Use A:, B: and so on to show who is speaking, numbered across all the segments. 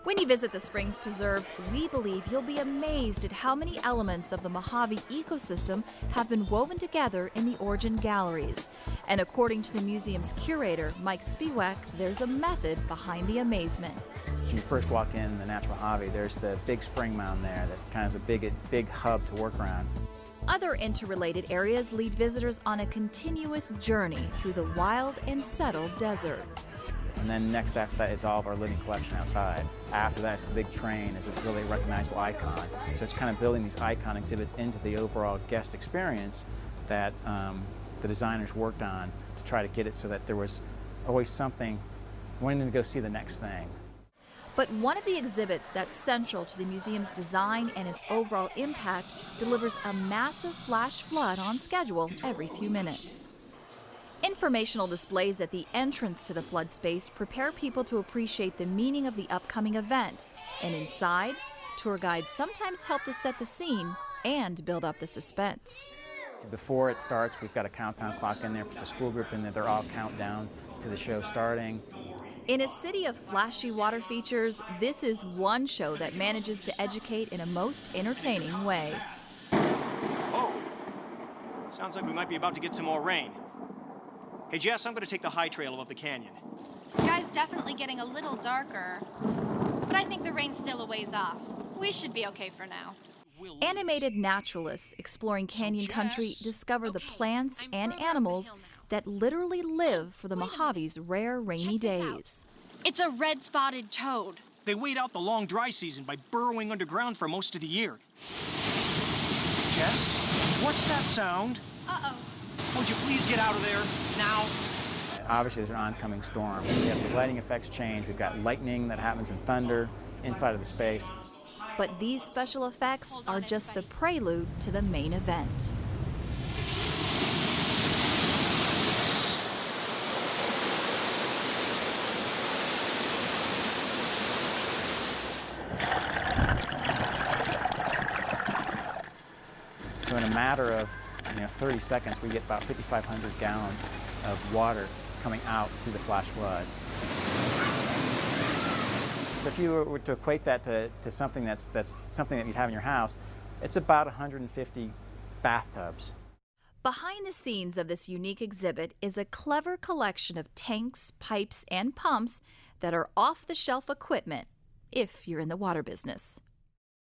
A: When you visit the Springs Preserve, we believe you'll be amazed at how many elements of the Mojave ecosystem have been woven together in the Origen galleries. And according to the museum's curator, Mike Spiewak, there's a method behind the amazement.
B: So when you first walk in the Natural Mojave, there's the big spring mound there that kind of is a big hub to work around.
A: Other interrelated areas lead visitors on a continuous journey through the wild and settled desert.
B: And then next after that is all of our living collection outside. After that, it's the big train as a really recognizable icon. So it's kind of building these icon exhibits into the overall guest experience that the designers worked on to try to get it so that there was always something, wanting to go see the next thing.
A: But one of the exhibits that's central to the museum's design and its overall impact delivers a massive flash flood on schedule every few minutes. Informational displays at the entrance to the flood space prepare people to appreciate the meaning of the upcoming event. And inside, tour guides sometimes help to set the scene and build up the suspense.
B: Before it starts, we've got a countdown clock in there for the school group, and they're all count down to the show starting.
A: In a city of flashy water features, this is one show that manages to educate in a most entertaining way.
C: Oh, sounds like we might be about to get some more rain. Hey, Jess, I'm going to take the high trail above the canyon.
D: The sky's definitely getting a little darker, but I think the rain's still a ways off. We should be okay for now.
A: Animated naturalists exploring canyon country discover the plants and animals that literally live for the Mojave's rare rainy days.
D: It's a red-spotted toad.
C: They wait out the long dry season by burrowing underground for most of the year. Jess, what's that sound?
D: Uh-oh.
C: Would you please get out of there now?
B: Obviously, there's an oncoming storm. So we have the lighting effects change. We've got lightning that happens in thunder inside of the space.
A: But these special effects are just the prelude to the main event.
B: So in a matter of 30 seconds, we get about 5,500 gallons of water coming out through the flash flood. So if you were to equate that to something that's something that you'd have in your house, it's about 150 bathtubs.
A: Behind the scenes of this unique exhibit is a clever collection of tanks, pipes, and pumps that are off-the-shelf equipment, if you're in the water business.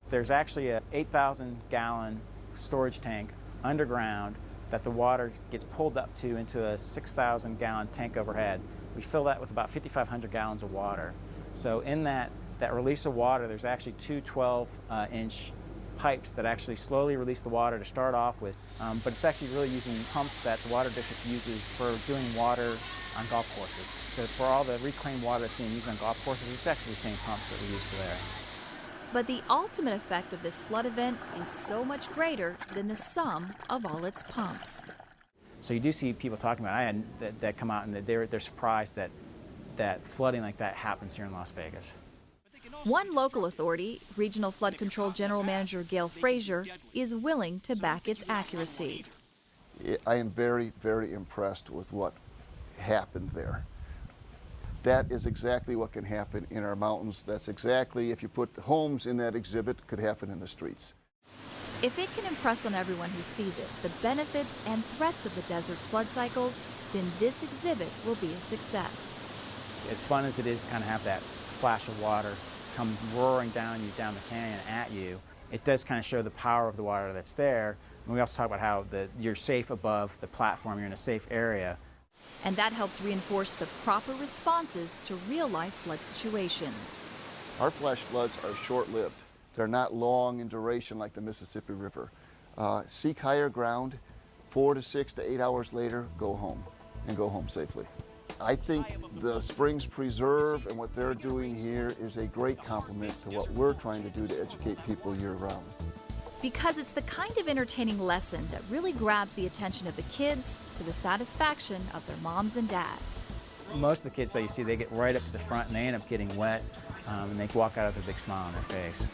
B: There's actually a 8,000-gallon storage tank underground that the water gets pulled up to into a 6,000-gallon tank overhead. We fill that with about 5,500 gallons of water. So in that release of water, there's actually two 12-inch pipes that actually slowly release the water to start off with. But it's actually really using pumps that the water district uses for doing water on golf courses. So for all the reclaimed water that's being used on golf courses, it's actually the same pumps that we use for there.
A: But the ultimate effect of this flood event is so much greater than the sum of all its pumps.
B: So you do see people talking about it, that come out and they're surprised that flooding like that happens here in Las Vegas.
A: One local authority, Regional Flood Control General Manager Gail Frazier, is willing to back its accuracy.
E: I am very, very impressed with what happened there. That is exactly what can happen in our mountains. That's exactly, if you put homes in that exhibit, could happen in the streets.
A: If it can impress on everyone who sees it the benefits and threats of the desert's flood cycles, then this exhibit will be a success.
B: As fun as it is to kind of have that flash of water come roaring down the canyon at you, it does kind of show the power of the water that's there. And we also talk about how you're safe above the platform, you're in a safe area.
A: And that helps reinforce the proper responses to real-life flood situations.
E: Our flash floods are short-lived. They're not long in duration like the Mississippi River. Seek higher ground, 4 to 6 to 8 hours later, go home, and go home safely. I think the Springs Preserve and what they're doing here is a great complement to what we're trying to do to educate people year-round.
A: Because it's the kind of entertaining lesson that really grabs the attention of the kids to the satisfaction of their moms and dads.
B: Most of the kids that you see, they get right up to the front and they end up getting wet and they walk out with a big smile on their face.